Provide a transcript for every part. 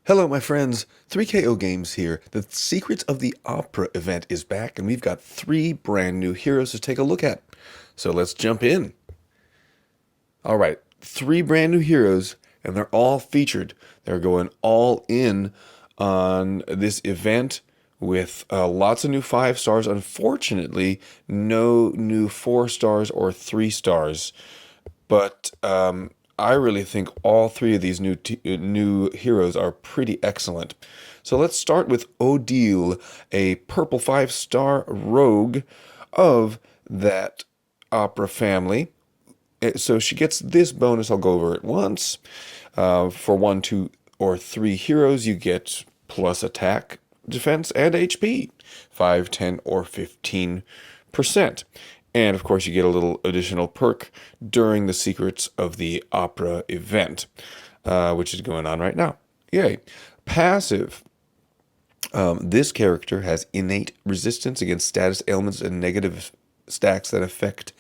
Hello, my friends. 3KO Games here. The Secrets of the Opera event is back, and we've got three brand new heroes to take a look at. So let's jump in. All right, three brand new heroes, and they're all featured. They're going all in on this event with lots of new 5 stars. Unfortunately, no new 4 stars or 3 stars. But I really think all three of these new heroes are pretty excellent. So let's start with Odile, a purple 5 star rogue of that opera family. So she gets this bonus. I'll go over it once. For 1, 2, or 3 heroes, you get plus attack, defense, and HP. 5, 10, or 15%. And of course, you get a little additional perk during the Secrets of the Opera event, which is going on right now. Yay. Passive. This character has innate resistance against status ailments and negative stacks that affect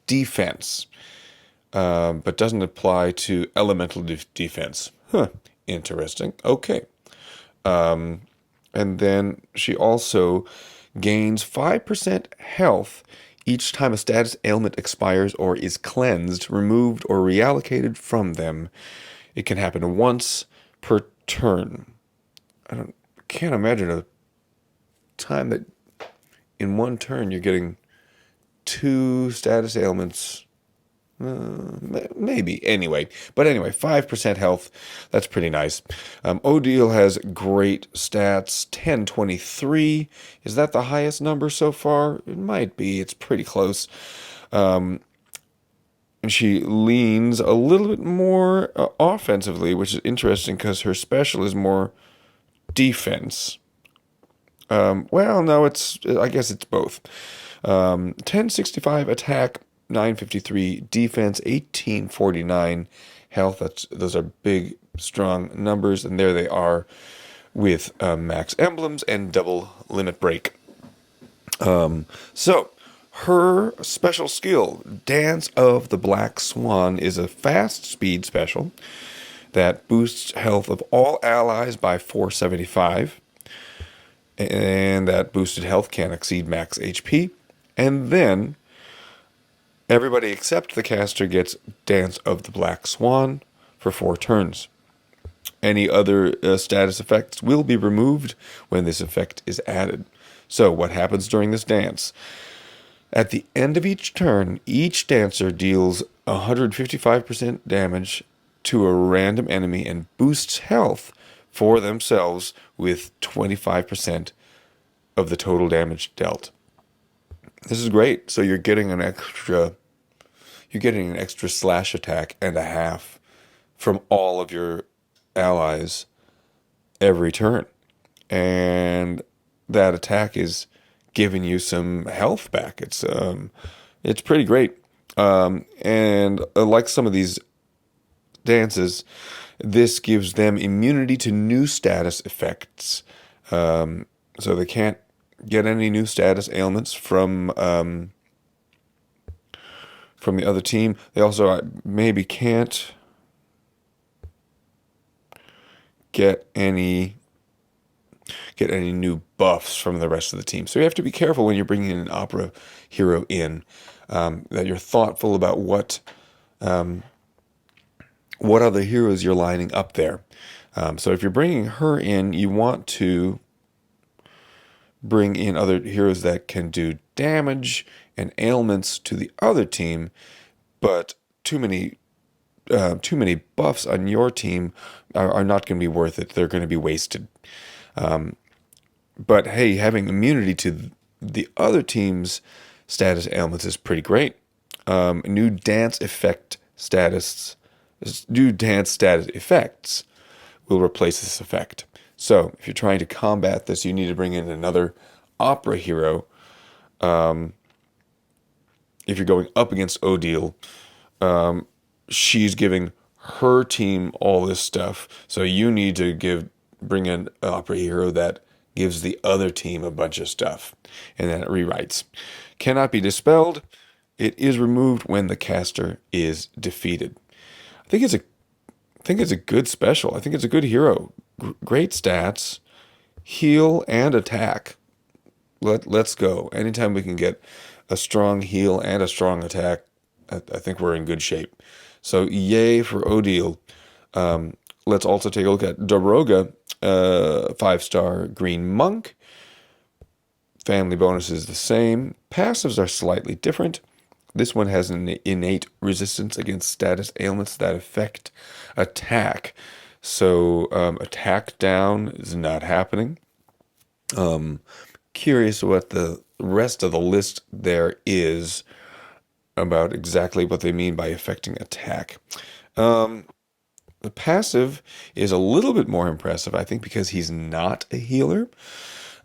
defense, but doesn't apply to elemental defense. Huh. Interesting. Okay. And then she also gains 5% health each time a status ailment expires or is cleansed, removed, or reallocated from them. It can happen once per turn. Can't imagine a time that in one turn you're getting 2 status ailments. Maybe. But anyway, 5% health. That's pretty nice. Odile has great stats. 1023. Is that the highest number so far? It might be. It's pretty close. And she leans a little bit more offensively, which is interesting because her special is more defense. Well, no, I guess it's both. 1065 attack, 953 defense, 1849 health. Those are big, strong numbers, and there they are with max emblems and double limit break. So her special skill, Dance of the Black Swan, is a fast speed special that boosts health of all allies by 475. And that boosted health can exceed max HP. And then everybody except the caster gets Dance of the Black Swan for 4 turns. Any other status effects will be removed when this effect is added. So what happens during this dance? At the end of each turn, each dancer deals 155% damage to a random enemy and boosts health for themselves with 25% of the total damage dealt. This is great. So you're getting an extra slash attack and a half from all of your allies every turn. And that attack is giving you some health back. It's pretty great. And like some of these dances, this gives them immunity to new status effects. So they can't get any new status ailments from the other team. They also maybe can't get any new buffs from the rest of the team. So you have to be careful when you're bringing an opera hero in, that you're thoughtful about what other heroes you're lining up there. So if you're bringing her in, you want to bring in other heroes that can do damage and ailments to the other team, but too many buffs on your team are not going to be worth it. They're going to be wasted. But hey, having immunity to the other team's status ailments is pretty great. New dance status effects will replace this effect. So if you're trying to combat this, you need to bring in another opera hero. If you're going up against Odile, she's giving her team all this stuff. So you need to bring in an opera hero that gives the other team a bunch of stuff. And then it rewrites. Cannot be dispelled. It is removed when the caster is defeated. I think it's a think it's a good special. I think it's a good hero. Great stats, heal and attack. Let's go. Anytime we can get a strong heal and a strong attack, I think we're in good shape. So yay for Odile. Let's also take a look at Daroga, 5-star green monk. Family bonus is the same. Passives are slightly different. This one has an innate resistance against status ailments that affect attack. So attack down is not happening. Curious what the rest of the list there is about exactly what they mean by affecting attack. The passive is a little bit more impressive, I think, because he's not a healer.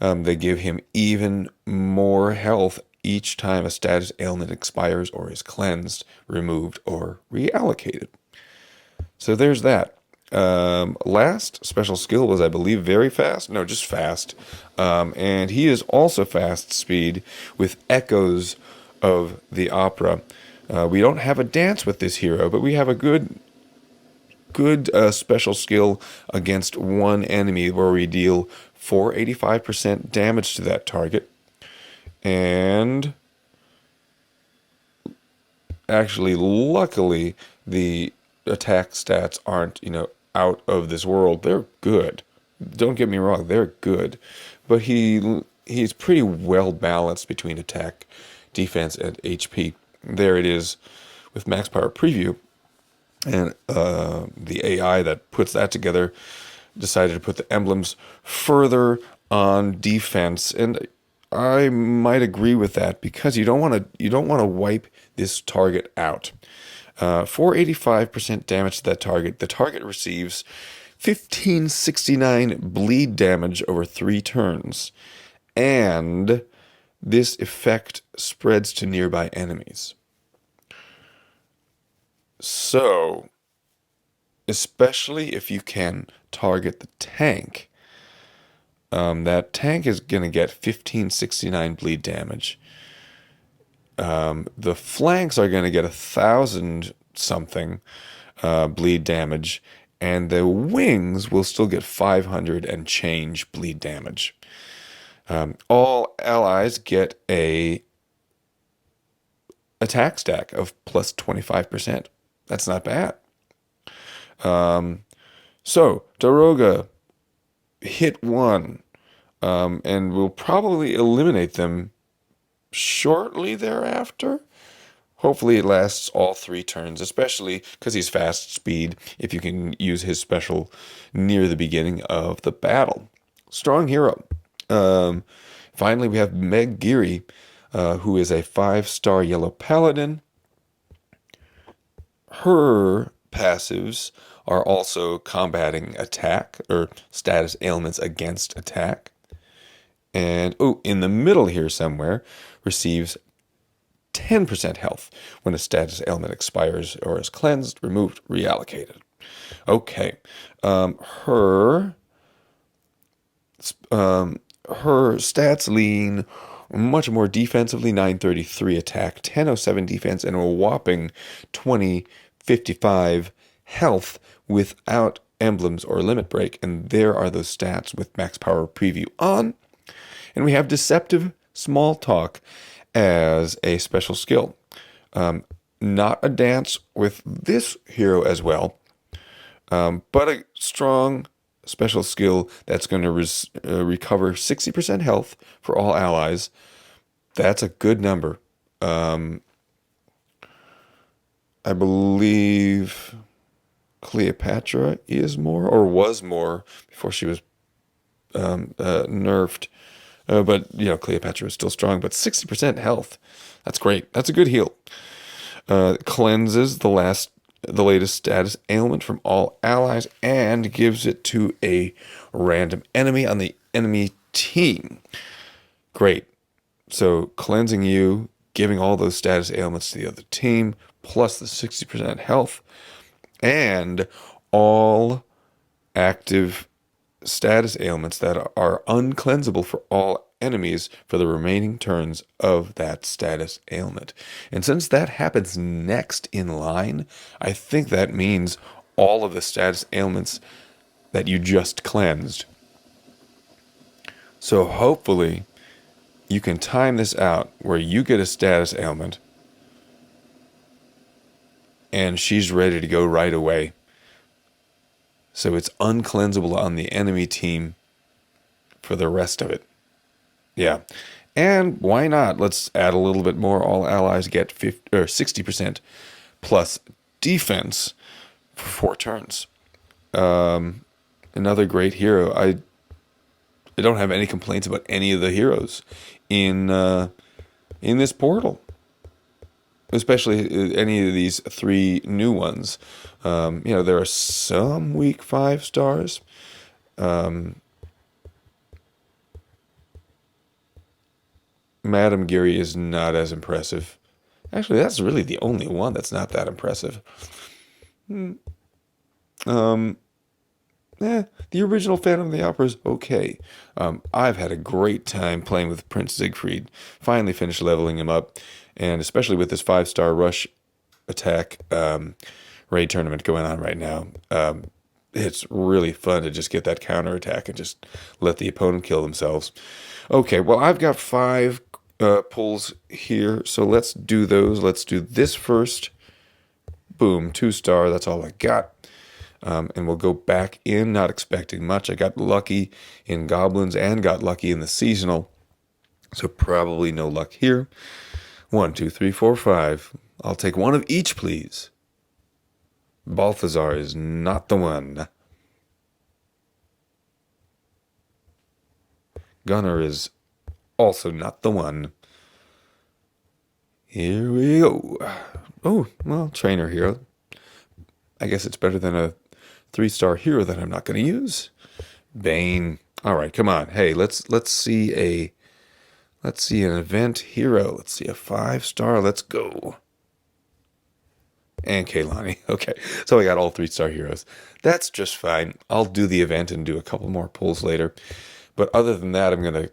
They give him even more health each time a status ailment expires or is cleansed, removed, or reallocated. So there's that. Last special skill was, I believe, very fast. No, just fast. And he is also fast speed with echoes of the opera. We don't have a dance with this hero, but we have a good special skill against one enemy where we deal 485% damage to that target. And actually, luckily, the attack stats aren't, out of this world. They're good. Don't get me wrong, they're good. But he's pretty well balanced between attack, defense, and HP. There it is with Max Power Preview. And the AI that puts that together decided to put the emblems further on defense, and I might agree with that because you don't want to wipe this target out. 485% damage to that target. The target receives 1569 bleed damage over 3 turns, and this effect spreads to nearby enemies. So, especially if you can target the tank, that tank is going to get 1569 bleed damage. The flanks are going to get 1,000 something bleed damage, and the wings will still get 500 and change bleed damage. All allies get a attack stack of plus 25%. That's not bad. So, Daroga, hit 1, and we'll probably eliminate them shortly thereafter. Hopefully it lasts all 3 turns, especially because he's fast speed, if you can use his special near the beginning of the battle. Strong hero. Finally, we have Meg Giry, who is a 5-star yellow paladin. Her passives are also combating attack or status ailments against attack. And, in the middle here somewhere, receives 10% health when a status ailment expires or is cleansed, removed, reallocated. Okay. Her stats lean much more defensively, 933 attack, 1007 defense, and a whopping 2055 health without emblems or limit break. And there are those stats with Max Power Preview on. And we have Deceptive Small Talk as a special skill. Not a dance with this hero as well, but a strong special skill that's going to recover 60% health for all allies. That's a good number. I believe Cleopatra is more, or was more, before she was nerfed. But, Cleopatra is still strong, but 60% health. That's great. That's a good heal. Cleanses the latest status ailment from all allies and gives it to a random enemy on the enemy team. Great. So cleansing you, giving all those status ailments to the other team, plus the 60% health, and all active status ailments that are uncleansable for all enemies for the remaining turns of that status ailment. And since that happens next in line, I think that means all of the status ailments that you just cleansed. So hopefully you can time this out where you get a status ailment and she's ready to go right away. So it's uncleansable on the enemy team for the rest of it. Yeah. And why not? Let's add a little bit more. All allies get 50, or 60% plus defense for 4 turns. Another great hero. I don't have any complaints about any of the heroes in this portal, especially any of these 3 new ones. There are some weak 5 stars. Madam Giry is not as impressive. Actually, that's really the only one that's not that impressive. The original Phantom of the Opera is okay. I've had a great time playing with Prince Siegfried. Finally finished leveling him up, and especially with this 5-star rush attack raid tournament going on right now. It's really fun to just get that counter attack and just let the opponent kill themselves. Okay, well, I've got 5 pulls here, so let's do those. Let's do this first. Boom, 2-star. That's all I got. And we'll go back in, not expecting much. I got lucky in goblins and got lucky in the seasonal, so probably no luck here. 1, 2, 3, 4, 5. I'll take one of each, please. Balthazar is not the one. Gunner is also not the one. Here we go. Oh, well, trainer hero. I guess it's better than a 3-star hero that I'm not going to use. Bane. All right, come on. Hey, let's see an event hero. Let's see a 5-star. Let's go. And Kaylani. Okay, so I got all 3-star heroes. That's just fine. I'll do the event and do a couple more pulls later. But other than that, I'm going to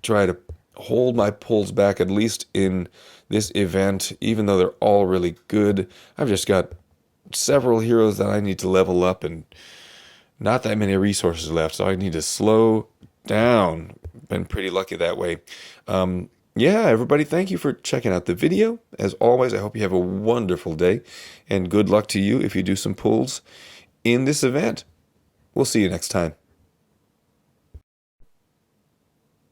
try to hold my pulls back, at least in this event, even though they're all really good. I've just got several heroes that I need to level up and not that many resources left, so I need to slow down. Been pretty lucky that way. Yeah, everybody, thank you for checking out the video. As always, I hope you have a wonderful day, and good luck to you if you do some pulls in this event. We'll see you next time.